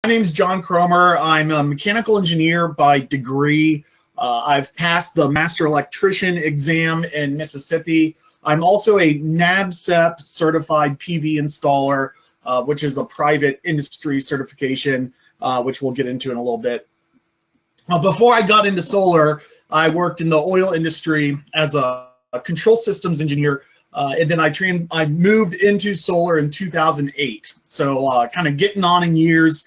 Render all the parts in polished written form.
name's John Cromer. I'm a mechanical engineer by degree. I've passed the Master Electrician exam in Mississippi. I'm also a NABCEP certified PV installer, which is a private industry certification, which we'll get into in a little bit. Before I got into solar, I worked in the oil industry as a control systems engineer, and then I moved into solar in 2008. So kind of getting on in years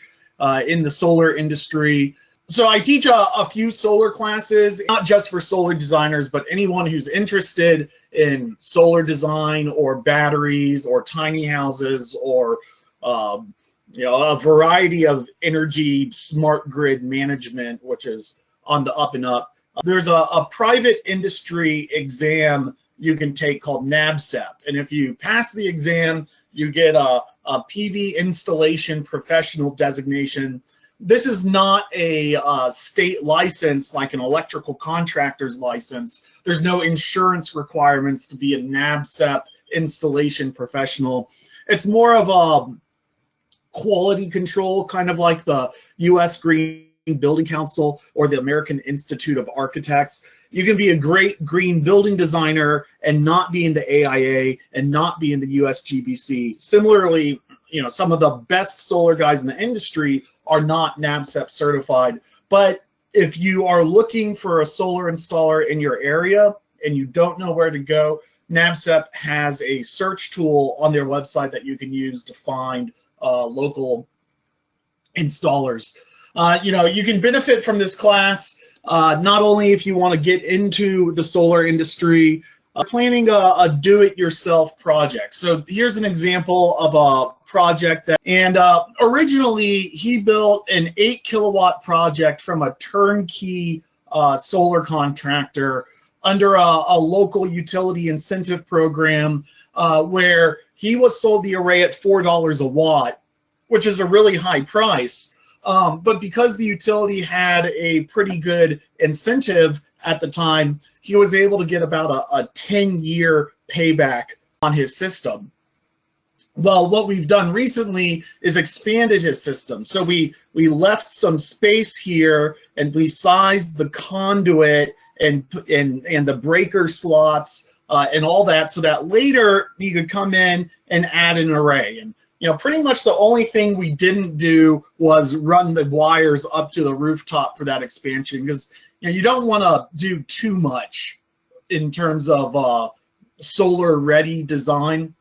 in the solar industry. So I teach a few solar classes, not just for solar designers, but anyone who's interested in solar design or batteries or tiny houses or a variety of energy smart grid management, which is on the up and up. There's a private industry exam you can take called NABCEP, and if you pass the exam, you get a PV installation professional designation. This is not a state license like an electrical contractor's license. There's no insurance requirements to be a NABCEP installation professional. It's more of a quality control, kind of like the U.S. Green Building Council or the American Institute of Architects. You can be a great green building designer and not be in the AIA and not be in the USGBC. Similarly, some of the best solar guys in the industry are not NABCEP certified. But if you are looking for a solar installer in your area and you don't know where to go, NABCEP has a search tool on their website that you can use to find local installers. You can benefit from this class not only if you want to get into the solar industry, planning a do-it-yourself project. So here's an example of a project that, originally he built an 8-kilowatt project from a turnkey solar contractor under a local utility incentive program where he was sold the array at $4 a watt, which is a really high price. But because the utility had a pretty good incentive at the time, he was able to get about a 10-year payback on his system. Well, what we've done recently is expanded his system. So we left some space here and we sized the conduit and the breaker slots and all that so that later he could come in and add an array. And pretty much the only thing we didn't do was run the wires up to the rooftop for that expansion, because you don't want to do too much in terms of solar ready design.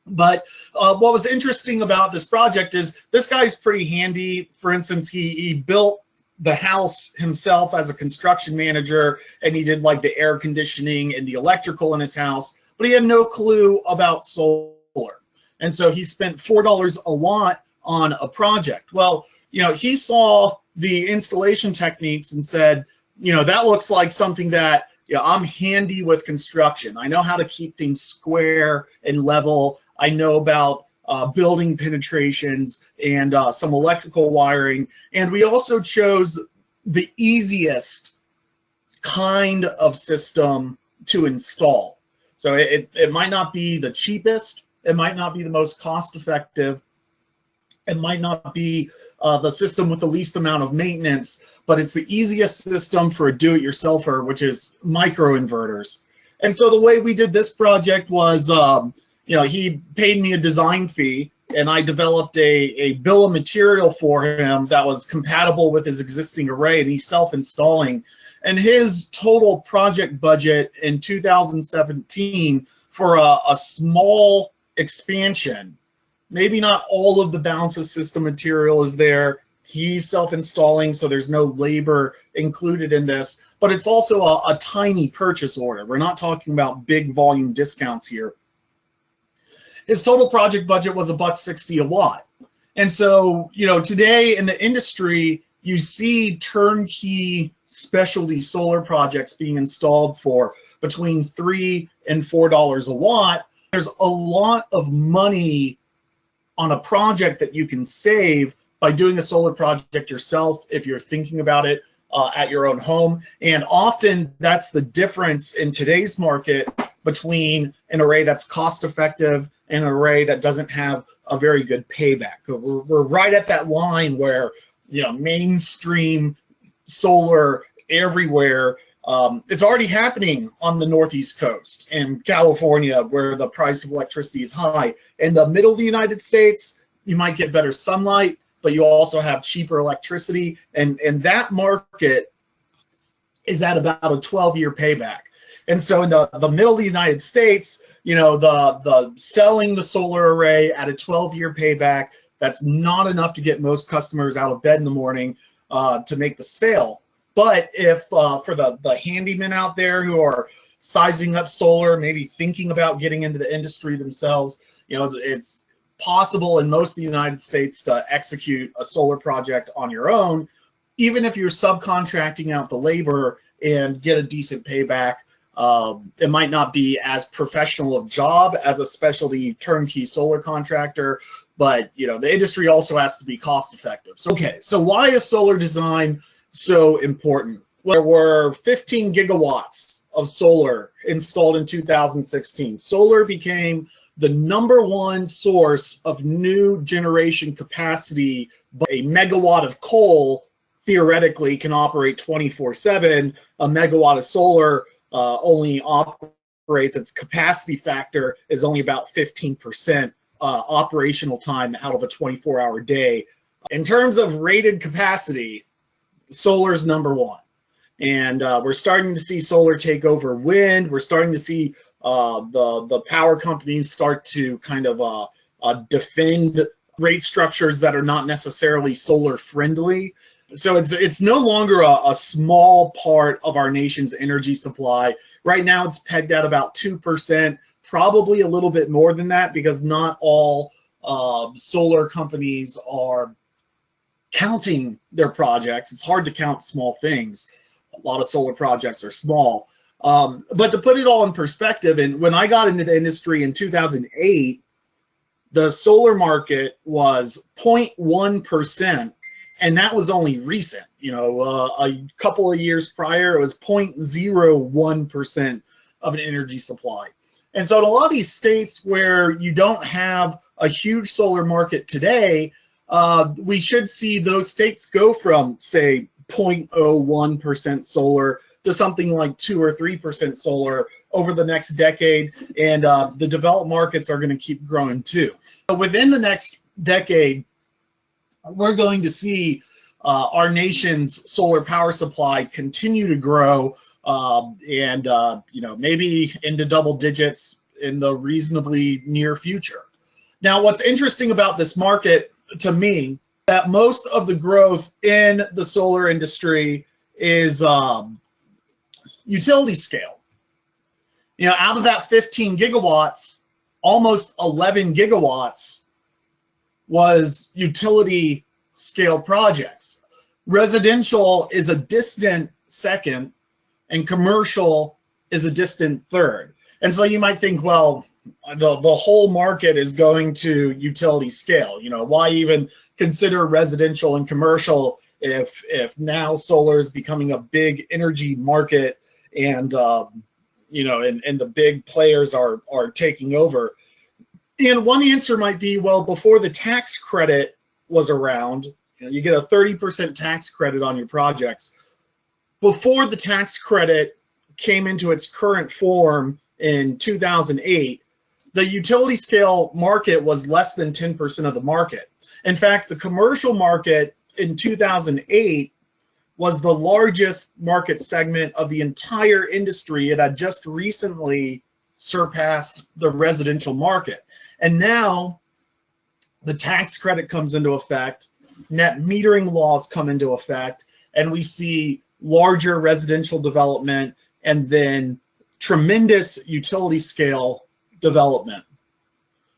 But what was interesting about this project is this guy's pretty handy. For instance, he built the house himself as a construction manager, and he did like the air conditioning and the electrical in his house, but he had no clue about solar. And so he spent $4 a watt on a project. Well, he saw the installation techniques and said, that looks like something that, I'm handy with construction. I know how to keep things square and level. I know about building penetrations and some electrical wiring. And we also chose the easiest kind of system to install. So it might not be the cheapest. It might not be the most cost-effective. It might not be the system with the least amount of maintenance, but it's the easiest system for a do-it-yourselfer, which is microinverters. And so the way we did this project was, he paid me a design fee, and I developed a bill of material for him that was compatible with his existing array, and he's self-installing. And his total project budget in 2017 for a small expansion, maybe not all of the balance of system material is there. He's self-installing, so there's no labor included in this, but it's also a tiny purchase order. We're not talking about big volume discounts here. His total project budget was $1.60 a watt. And so, today in the industry, you see turnkey specialty solar projects being installed for between $3 and $4 a watt. There's a lot of money on a project that you can save by doing a solar project yourself if you're thinking about it at your own home. And often that's the difference in today's market between an array that's cost effective and an array that doesn't have a very good payback. We're right at that line where, you know, mainstream solar everywhere. It's already happening on the Northeast coast in California, where the price of electricity is high. In the middle of the United States, you might get better sunlight, but you also have cheaper electricity, and that market is at about a 12-year payback. And so in the middle of the United States, you know, the selling the solar array at a 12-year payback, that's not enough to get most customers out of bed in the morning to make the sale. But if for the handymen out there who are sizing up solar, maybe thinking about getting into the industry themselves, you know, it's possible in most of the United States to execute a solar project on your own, even if you're subcontracting out the labor and get a decent payback. It might not be as professional of job as a specialty turnkey solar contractor, but you know, the industry also has to be cost effective. So, okay, so why is solar design so important? Well, there were 15 gigawatts of solar installed in 2016. Solar became the #1 source of new generation capacity. But a megawatt of coal theoretically can operate 24/7. A megawatt of solar only operates, its capacity factor is only about 15% operational time out of a 24-hour day. In terms of rated capacity, solar's #1. And we're starting to see solar take over wind. We're starting to see the power companies start to kind of defend rate structures that are not necessarily solar friendly. So it's no longer a small part of our nation's energy supply. Right now it's pegged at about 2%, probably a little bit more than that, because not all solar companies are counting their projects. It's hard to count small things. A lot of solar projects are small. But to put it all in perspective, and when I got into the industry in 2008, the solar market was 0.1%, and that was only recent. You know, a couple of years prior, it was 0.01% of an energy supply. And so in a lot of these states where you don't have a huge solar market today, we should see those states go from, say, 0.01% solar to something like 2 or 3% solar over the next decade, and the developed markets are going to keep growing too. So within the next decade, we're going to see our nation's solar power supply continue to grow, and you know, maybe into double digits in the reasonably near future. Now, what's interesting about this market to me, that most of the growth in the solar industry is utility scale. You know, out of that 15 gigawatts, almost 11 gigawatts was utility scale projects. Residential is a distant second, and commercial is a distant third. And so you might think, well, the whole market is going to utility scale. You know, why even consider residential and commercial if now solar is becoming a big energy market, and you know, and the big players are taking over? And one answer might be, well, before the tax credit was around, you know, you get a 30% tax credit on your projects. Before the tax credit came into its current form in 2008, the utility scale market was less than 10% of the market. In fact, the commercial market in 2008 was the largest market segment of the entire industry. It had just recently surpassed the residential market. And now the tax credit comes into effect, net metering laws come into effect, and we see larger residential development and then tremendous utility scale development.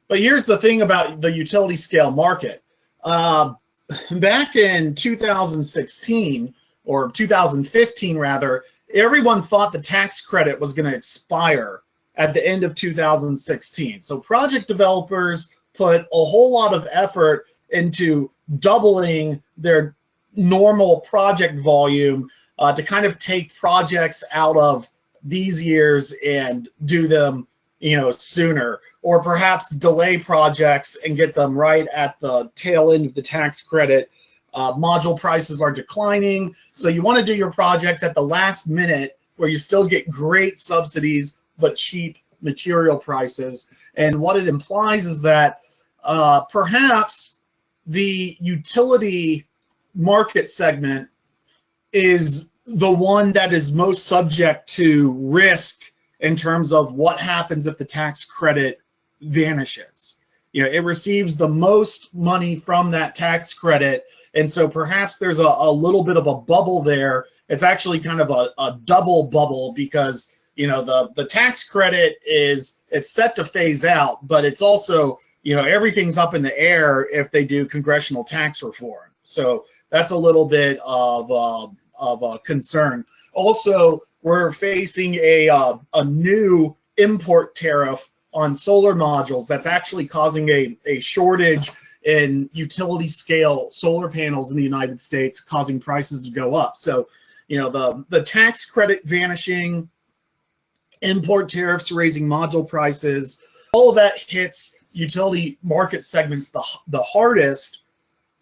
But here's the thing about the utility scale market. Back in 2016, or 2015 rather, everyone thought the tax credit was going to expire at the end of 2016. So project developers put a whole lot of effort into doubling their normal project volume to kind of take projects out of these years and do them, you know, sooner. or perhaps delay projects and get them right at the tail end of the tax credit. Module prices are declining, so you want to do your projects at the last minute where you still get great subsidies but cheap material prices. And what it implies is that perhaps the utility market segment is the one that is most subject to risk in terms of what happens if the tax credit vanishes. You know, it receives the most money from that tax credit, and so perhaps there's a little bit of a bubble there. It's actually kind of a double bubble because, you know, the tax credit it's set to phase out, but it's also, you know, everything's up in the air if they do congressional tax reform. So that's a little bit of a concern. Also, we're facing a new import tariff on solar modules that's actually causing a shortage in utility scale solar panels in the United States, causing prices to go up. So, you know, the tax credit vanishing, import tariffs raising module prices, all of that hits utility market segments the hardest,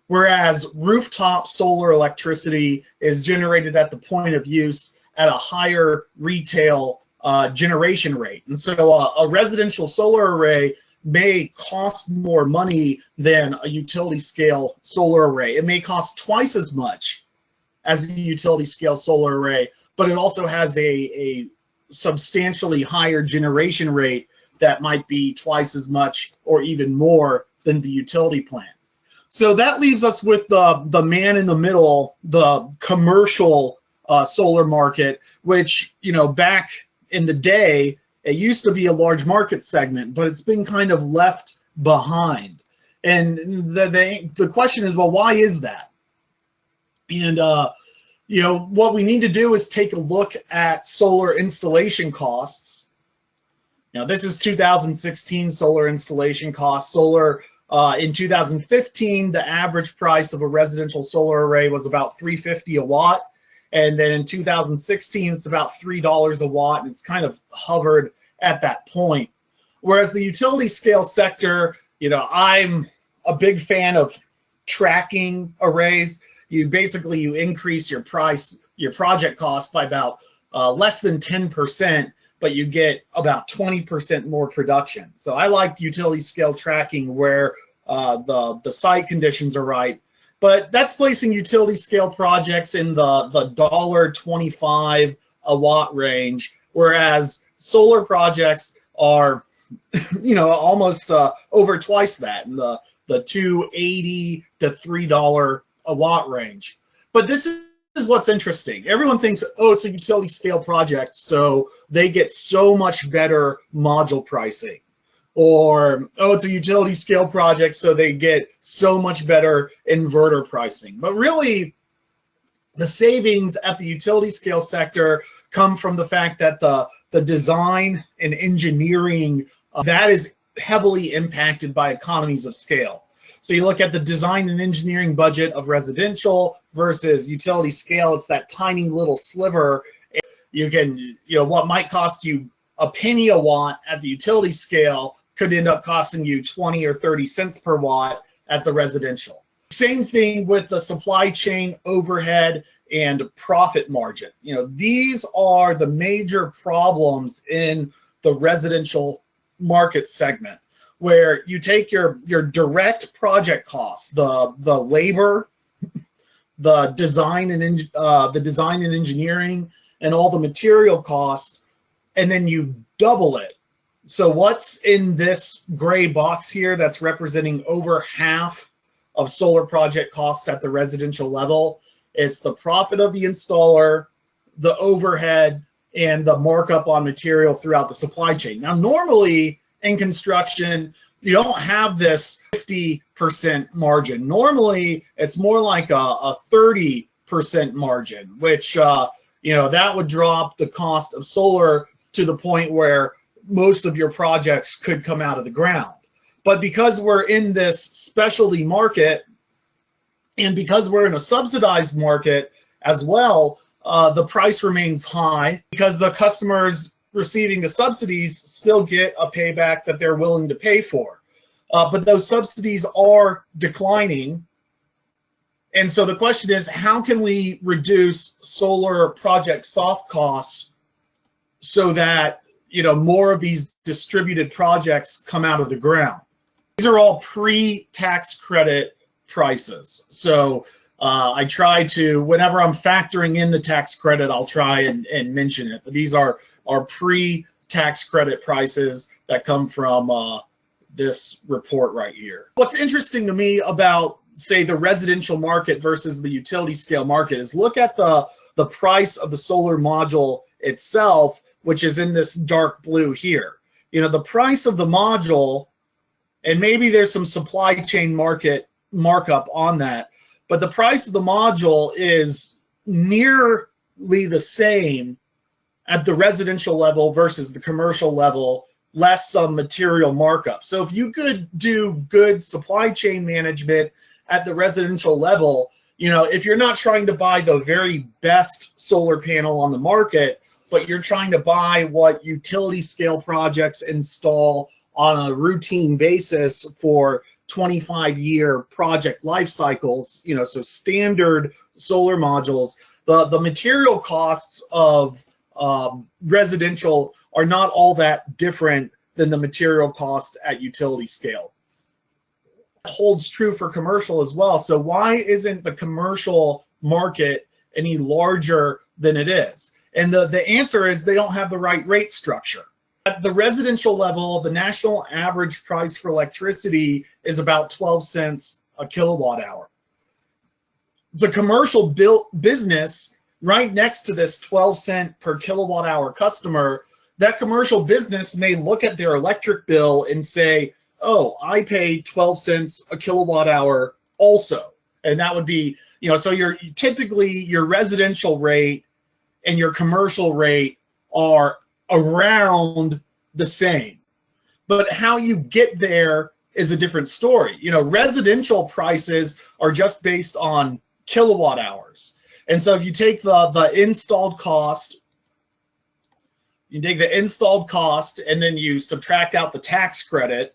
whereas rooftop solar electricity is generated at the point of use at a higher retail generation rate. And so a residential solar array may cost more money than a utility scale solar array. It may cost twice as much as a utility scale solar array, but it also has a substantially higher generation rate that might be twice as much or even more than the utility plant. So that leaves us with the man in the middle, the commercial solar market, which, you know, back in the day, it used to be a large market segment, but it's been kind of left behind. And the question is, well, why is that? And you know, what we need to do is take a look at solar installation costs. Now, this is 2016 solar installation costs. Solar in 2015, the average price of a residential solar array was about $350 a watt. And then in 2016, it's about $3 a watt, and it's kind of hovered at that point. Whereas the utility scale sector, you know, I'm a big fan of tracking arrays. You increase your project cost by about less than 10%, but you get about 20% more production. So I like utility scale tracking where the site conditions are right. But that's placing utility scale projects in the $1.25 a watt range, whereas solar projects are, you know, almost over twice that, in the $2.80 to $3 a watt range. But this is what's interesting. Everyone thinks, oh, it's a utility scale project, so they get so much better module pricing. Or, oh, it's a utility scale project, so they get so much better inverter pricing. But really, the savings at the utility scale sector come from the fact that the design and engineering, that is heavily impacted by economies of scale. So you look at the design and engineering budget of residential versus utility scale, it's that tiny little sliver. You can, you know, what might cost you a penny a watt at the utility scale could end up costing you 20 or 30 cents per watt at the residential. Same thing with the supply chain overhead and profit margin. You know, these are the major problems in the residential market segment, where you take your direct project costs, the labor, the design and engineering, and all the material costs, and then you double it. So what's in this gray box here that's representing over half of solar project costs at the residential level? It's the profit of the installer, the overhead, and the markup on material throughout the supply chain. Now, normally in construction, you don't have this 50% margin. Normally, it's more like a 30% margin, which, you know, that would drop the cost of solar to the point where most of your projects could come out of the ground. But because we're in this specialty market, and because we're in a subsidized market as well, the price remains high because the customers receiving the subsidies still get a payback that they're willing to pay for. But those subsidies are declining. And so the question is, how can we reduce solar project soft costs so that, you know, more of these distributed projects come out of the ground? These are all pre-tax credit prices. So I try to, whenever I'm factoring in the tax credit, I'll try and mention it. But these are pre-tax credit prices that come from this report right here. What's interesting to me about, say, the residential market versus the utility scale market is look at the price of the solar module itself, which is in this dark blue here. You know, the price of the module, and maybe there's some supply chain market markup on that, but the price of the module is nearly the same at the residential level versus the commercial level, less some material markup. So if you could do good supply chain management at the residential level, you know, if you're not trying to buy the very best solar panel on the market, but you're trying to buy what utility scale projects install on a routine basis for 25-year project life cycles, you know, so standard solar modules, the material costs of residential are not all that different than the material cost at utility scale. That holds true for commercial as well. So why isn't the commercial market any larger than it is? And the answer is they don't have the right rate structure. At the residential level, the national average price for electricity is about 12 cents a kilowatt hour. The commercial business, right next to this 12-cent per kilowatt hour customer, that commercial business may look at their electric bill and say, oh, I pay 12 cents a kilowatt hour also. And that would be, you know, so typically your residential rate and your commercial rate are around the same. But how you get there is a different story. You know, residential prices are just based on kilowatt hours. And so if you take the installed cost, you take the installed cost and then you subtract out the tax credit,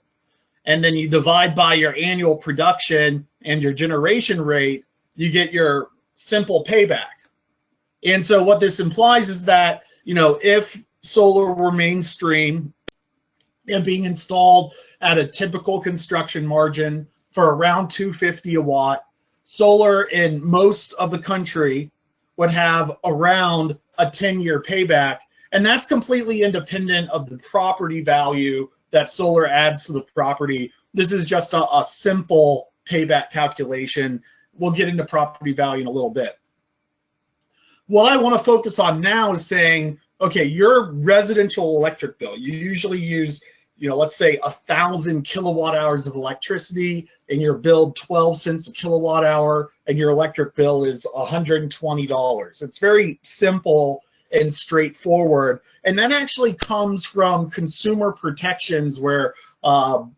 and then you divide by your annual production and your generation rate, you get your simple payback. And so what this implies is that, you know, if solar were mainstream and being installed at a typical construction margin for around $250 a watt, solar in most of the country would have around a 10-year payback. And that's completely independent of the property value that solar adds to the property. This is just a simple payback calculation. We'll get into property value in a little bit. What I want to focus on now is saying, okay, your residential electric bill, you usually use, you know, let's say 1,000 kilowatt hours of electricity, and you're billed 12 cents a kilowatt hour, and your electric bill is $120. It's very simple and straightforward, and that actually comes from consumer protections where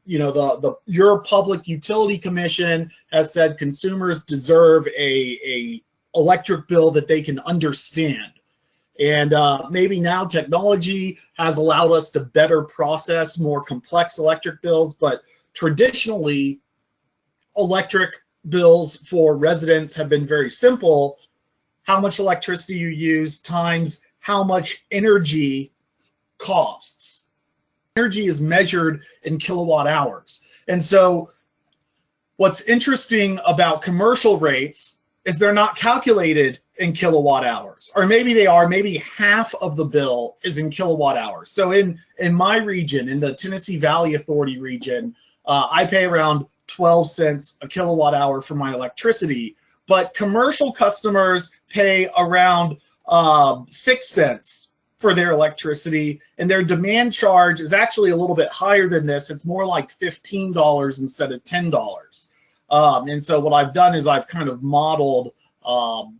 you know, your Public Utility Commission has said consumers deserve a electric bill that they can understand. And maybe now technology has allowed us to better process more complex electric bills, but traditionally electric bills for residents have been very simple. How much electricity you use times how much energy costs. Energy is measured in kilowatt hours. And so what's interesting about commercial rates is they're not calculated in kilowatt hours, or maybe they are, maybe half of the bill is in kilowatt hours. So in my region, in the Tennessee Valley Authority region, I pay around 12 cents a kilowatt hour for my electricity, but commercial customers pay around 6 cents for their electricity, and their demand charge is actually a little bit higher than this. It's more like $15 instead of $10. And so what I've done is I've kind of modeled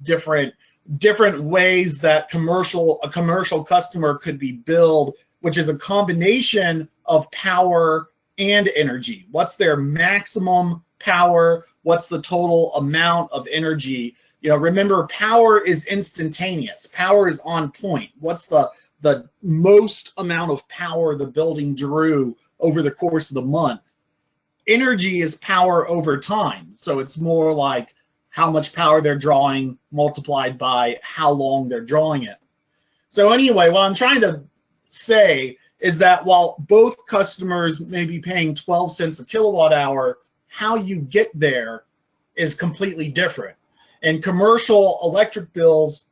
different ways that a commercial customer could be billed, which is a combination of power and energy. What's their maximum power? What's the total amount of energy? You know, remember, power is instantaneous. Power is on point. What's the the most amount of power the building drew over the course of the month. Energy is power over time. So it's more like how much power they're drawing multiplied by how long they're drawing it. So anyway, what I'm trying to say is that while both customers may be paying 12 cents a kilowatt hour, how you get there is completely different. And commercial electric bills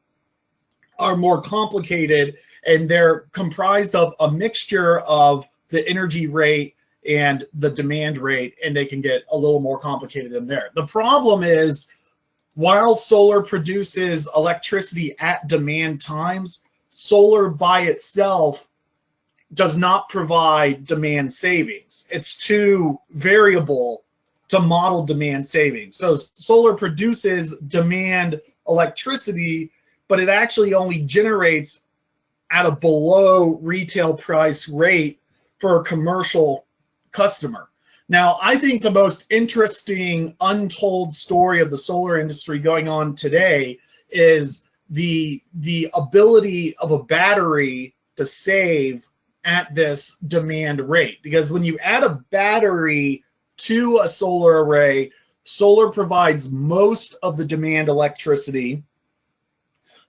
are more complicated, and they're comprised of a mixture of the energy rate and the demand rate, and they can get a little more complicated in there. The problem is, while solar produces electricity at demand times, solar by itself does not provide demand savings. It's too variable to model demand savings. So solar produces demand electricity, but it actually only generates at a below retail price rate for a commercial customer. Now, I think the most interesting untold story of the solar industry going on today is the ability of a battery to save at this demand rate. Because when you add a battery to a solar array, solar provides most of the demand electricity,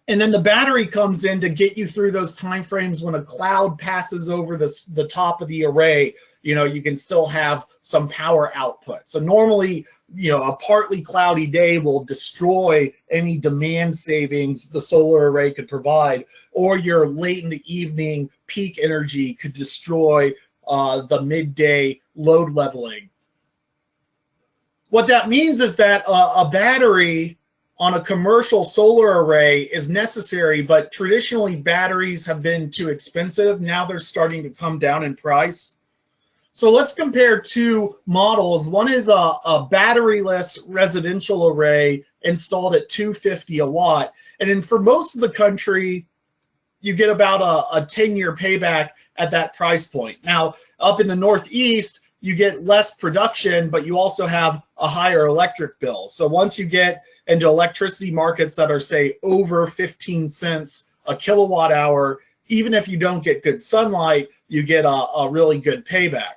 and then the battery comes in to get you through those time frames when a cloud passes over the top of the array. You know, you can still have some power output. So normally, you know, a partly cloudy day will destroy any demand savings the solar array could provide, or your late in the evening peak energy could destroy the midday load leveling. What that means is that a battery on a commercial solar array is necessary, but traditionally batteries have been too expensive. Now they're starting to come down in price. So let's compare two models. One is a batteryless residential array installed at $250 a watt. And then for most of the country, you get about a 10-year payback at that price point. Now, up in the Northeast, you get less production, but you also have a higher electric bill. So once you get into electricity markets that are, say, over 15 cents a kilowatt hour, even if you don't get good sunlight, you get a really good payback.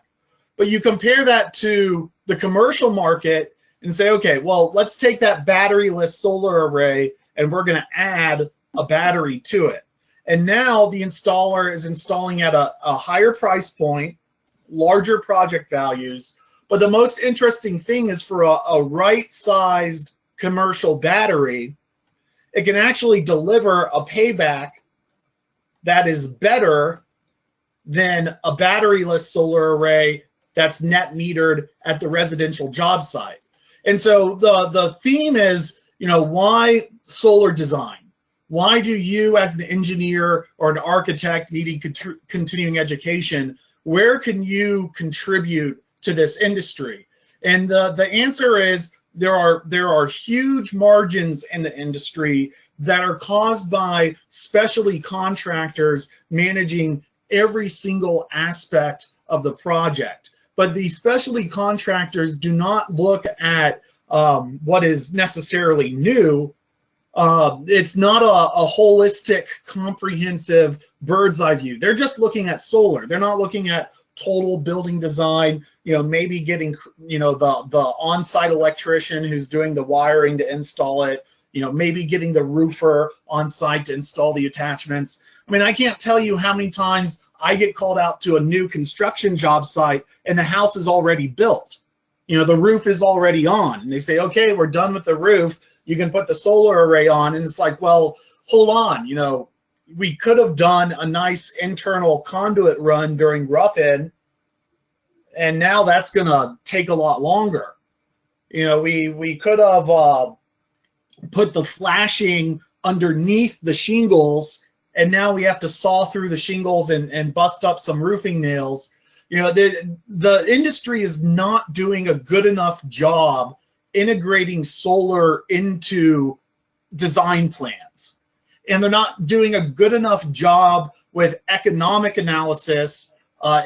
But you compare that to the commercial market and say, okay, well, let's take that batteryless solar array and we're going to add a battery to it. And now the installer is installing at a higher price point, larger project values. But the most interesting thing is for a right-sized commercial battery, it can actually deliver a payback that is better than a batteryless solar array that's net metered at the residential job site. And so the theme is, you know, why solar design? Why do you as an engineer or an architect needing continuing education, where can you contribute to this industry? And the answer is there are huge margins in the industry that are caused by specialty contractors managing every single aspect of the project. But these specialty contractors do not look at what is necessarily new. It's not a holistic, comprehensive bird's eye view. They're just looking at solar. They're not looking at total building design, you know, maybe getting, you know, the on-site electrician who's doing the wiring to install it, you know, maybe getting the roofer on site to install the attachments. I mean, I can't tell you how many times I get called out to a new construction job site and the house is already built. You know, the roof is already on, and they say, okay, we're done with the roof. You can put the solar array on. And it's like, well, hold on, you know, we could have done a nice internal conduit run during rough-in, and now that's going to take a lot longer. You know, we could have put the flashing underneath the shingles, and now we have to saw through the shingles and bust up some roofing nails. You know, the industry is not doing a good enough job integrating solar into design plans. And they're not doing a good enough job with economic analysis,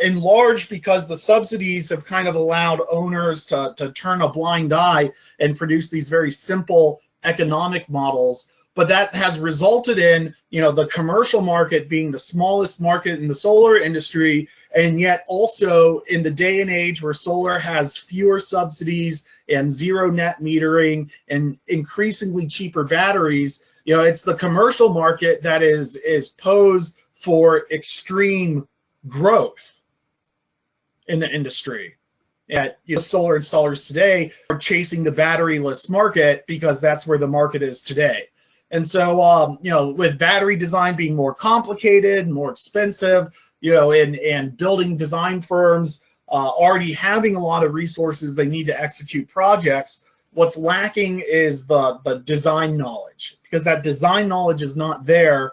in large because the subsidies have kind of allowed owners to turn a blind eye and produce these very simple economic models. but that has resulted in, the commercial market being the smallest market in the solar industry, and yet also in the day and age where solar has fewer subsidies and zero net metering and increasingly cheaper batteries, it's the commercial market that is posed for extreme growth in the industry. And solar installers today are chasing the batteryless market because that's where the market is today. And so, with battery design being more complicated, more expensive, and building design firms already having a lot of resources they need to execute projects, what's lacking is the design knowledge. Because that design knowledge is not there,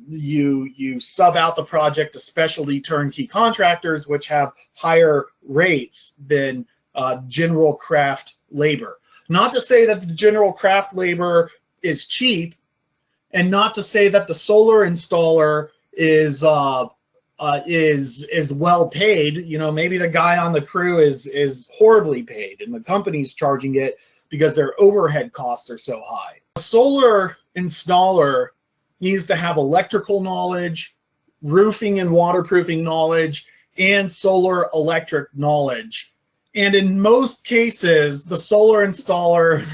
you sub out the project to specialty turnkey contractors, which have higher rates than general craft labor. Not to say that the general craft labor is cheap, and not to say that the solar installer is well paid. Maybe the guy on the crew is horribly paid, and the company's charging it because their overhead costs are so high. A solar installer needs to have electrical knowledge, roofing and waterproofing knowledge, and solar electric knowledge. And in most cases, the solar installer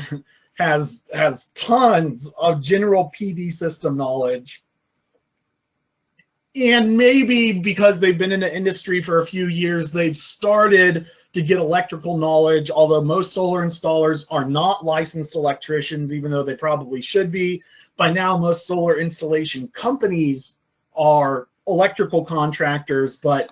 has tons of general PV system knowledge. And maybe because they've been in the industry for a few years, they've started to get electrical knowledge, although most solar installers are not licensed electricians, even though they probably should be. By now, most solar installation companies are electrical contractors, but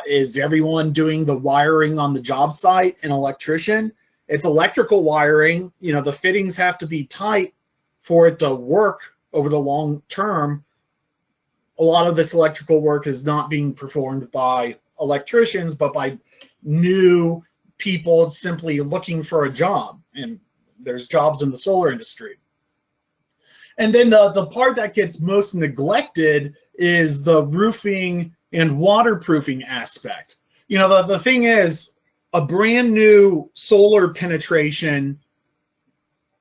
is everyone doing the wiring on the job site an electrician? It's electrical wiring. The fittings have to be tight for it to work over the long term. A lot of this electrical work is not being performed by electricians, but by new people simply looking for a job. And there's jobs in the solar industry. And then the part that gets most neglected is the roofing and waterproofing aspect. The thing is, a brand new solar penetration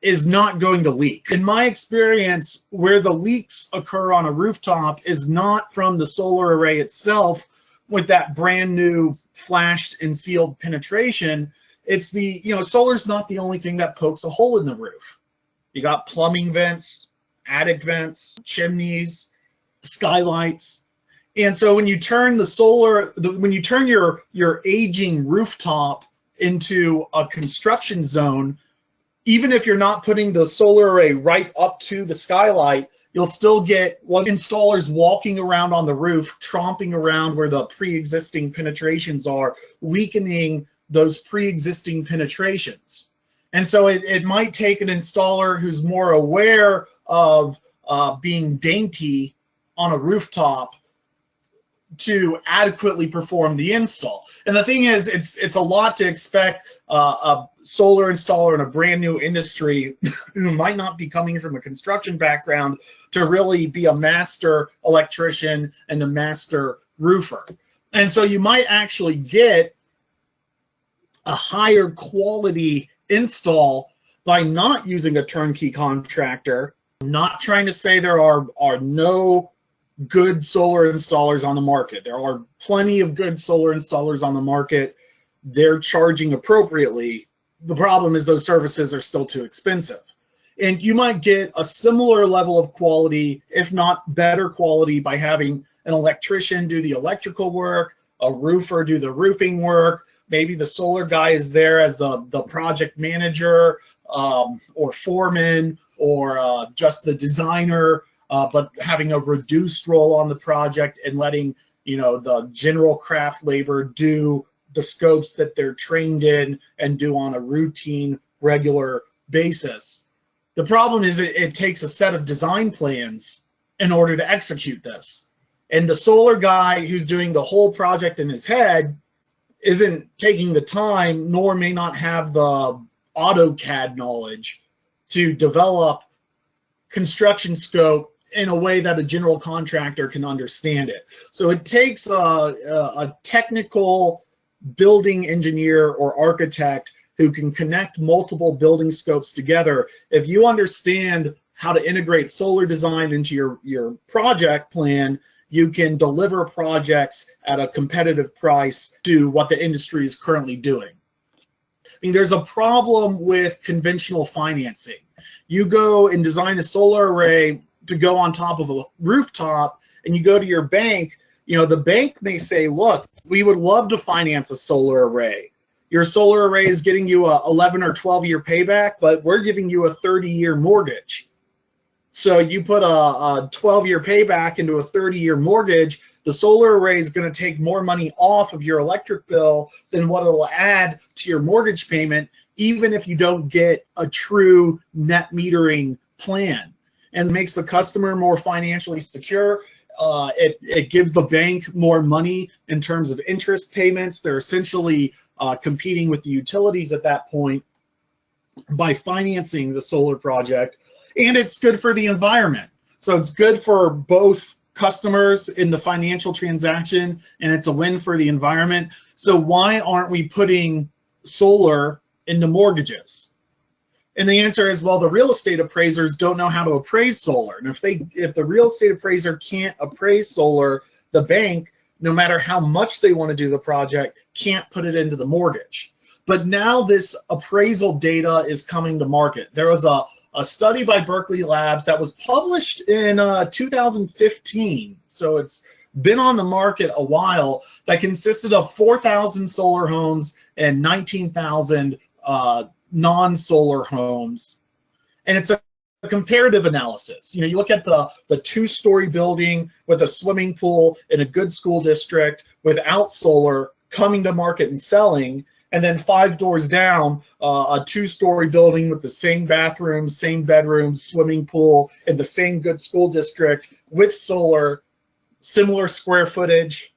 is not going to leak. In my experience, where the leaks occur on a rooftop is not from the solar array itself with that brand new flashed and sealed penetration. It's solar's not the only thing that pokes a hole in the roof. You got plumbing vents, attic vents, chimneys, skylights. And so when you turn when you turn your aging rooftop into a construction zone, even if you're not putting the solar array right up to the skylight, you'll still get installers walking around on the roof, tromping around where the pre-existing penetrations are, weakening those pre-existing penetrations. And so it might take an installer who's more aware of being dainty on a rooftop to adequately perform the install. And the thing is, it's a lot to expect a solar installer in a brand new industry who might not be coming from a construction background to really be a master electrician and a master roofer. And so you might actually get a higher quality install by not using a turnkey contractor. I'm not trying to say there are no good solar installers on the market. There are plenty of good solar installers on the market. They're charging appropriately. The problem is those services are still too expensive. And you might get a similar level of quality, if not better quality, by having an electrician do the electrical work, a roofer do the roofing work. Maybe the solar guy is there as the project manager or foreman or just the designer, but having a reduced role on the project and letting the general craft labor do the scopes that they're trained in and do on a routine, regular basis. The problem is it takes a set of design plans in order to execute this. And the solar guy who's doing the whole project in his head isn't taking the time, nor may not have the AutoCAD knowledge to develop construction scope in a way that a general contractor can understand it. So it takes a technical building engineer or architect who can connect multiple building scopes together. If you understand how to integrate solar design into your project plan, you can deliver projects at a competitive price to what the industry is currently doing. I mean, there's a problem with conventional financing. You go and design a solar array to go on top of a rooftop, and you go to your bank, you know, the bank may say, look, we would love to finance a solar array. Your solar array is getting you a 11 or 12-year payback, but we're giving you a 30-year mortgage. So you put a 12-year payback into a 30-year mortgage, the solar array is going to take more money off of your electric bill than what it'll add to your mortgage payment, even if you don't get a true net metering plan. And it makes the customer more financially secure. It gives the bank more money in terms of interest payments. They're essentially competing with the utilities at that point by financing the solar project. And it's good for the environment. So it's good for both customers in the financial transaction, and it's a win for the environment. So why aren't we putting solar into mortgages? And the answer is, well, the real estate appraisers don't know how to appraise solar. And if the real estate appraiser can't appraise solar, the bank, no matter how much they want to do the project, can't put it into the mortgage. But now this appraisal data is coming to market. There was a study by Berkeley Labs that was published in 2015, so it's been on the market a while, that consisted of 4,000 solar homes and 19,000 non-solar homes. And it's a comparative analysis. You know, you look at the two-story building with a swimming pool in a good school district without solar coming to market and selling, and then 5 doors down, a two-story building with the same bathrooms, same bedrooms, swimming pool, in the same good school district with solar, similar square footage.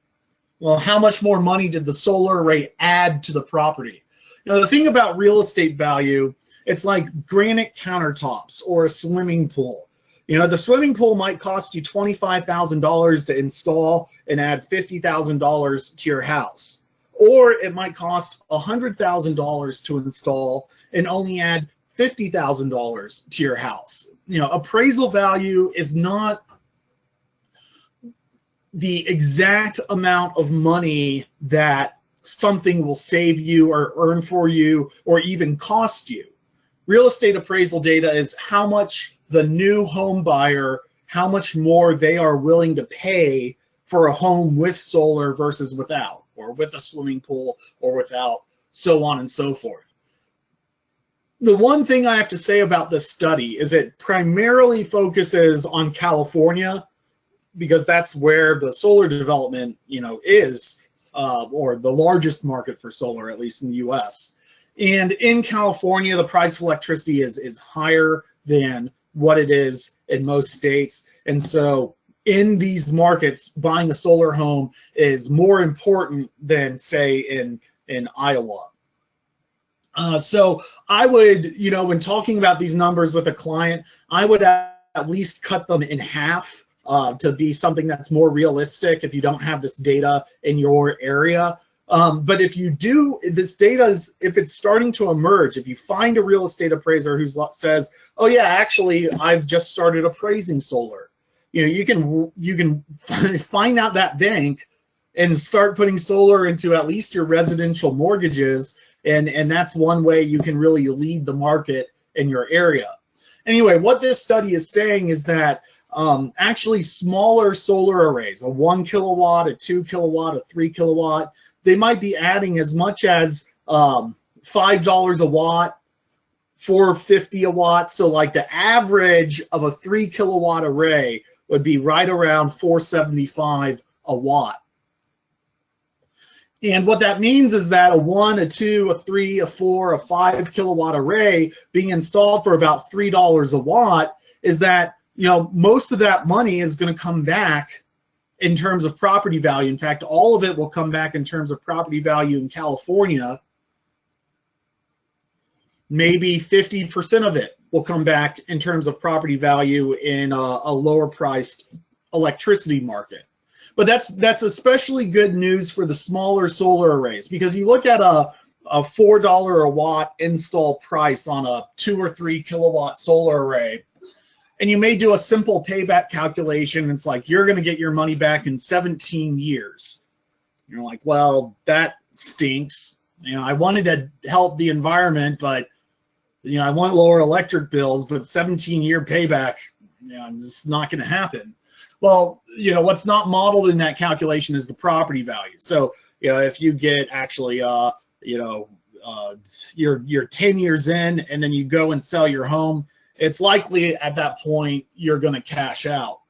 Well, how much more money did the solar array add to the property? You know, the thing about real estate value, it's like granite countertops or a swimming pool. You know, the swimming pool might cost you $25,000 to install and add $50,000 to your house. Or it might cost $100,000 to install and only add $50,000 to your house. You know, appraisal value is not the exact amount of money that something will save you or earn for you or even cost you. Real estate appraisal data is how much the new home buyer, how much more they are willing to pay for a home with solar versus without, or with a swimming pool or without, so on and so forth. The one thing I have to say about this study is it primarily focuses on California, because that's where the solar development, you know, is, or the largest market for solar, at least in the US. And in California, the price of electricity is higher than what it is in most states. And so in these markets, buying a solar home is more important than, say, in Iowa. So I would, you know, when talking about these numbers with a client, I would at least cut them in half to be something that's more realistic if you don't have this data in your area. But if you do, this data is, if it's starting to emerge, if you find a real estate appraiser who says, oh yeah, actually, I've just started appraising solar, you know, you can find out that bank and start putting solar into at least your residential mortgages, and that's one way you can really lead the market in your area. Anyway, what this study is saying is that actually smaller solar arrays, a 1 kilowatt, a 2 kilowatt, a 3 kilowatt, they might be adding as much as $5 a watt, $4.50 a watt. So like the average of a 3 kilowatt array would be right around $4.75 a watt. And what that means is that a 1, a 2, a 3, a 4, a 5 kilowatt array being installed for about $3 a watt is that, you know, most of that money is going to come back in terms of property value. In fact, all of it will come back in terms of property value in California. Maybe 50% of it will come back in terms of property value in a lower priced electricity market. But that's especially good news for the smaller solar arrays, because you look at a $4 a watt install price on a 2 or 3 kilowatt solar array, And you may do a simple payback calculation. It's like you're going to get your money back in 17 years. You're like, well, that stinks. You know, I wanted to help the environment, but you know, I want lower electric bills, but 17-year payback, you know, it's not going to happen. Well, you know, what's not modeled in that calculation is the property value. So, you know, if you get actually, you know, you're 10 years in and then you go and sell your home, it's likely at that point you're going to cash out.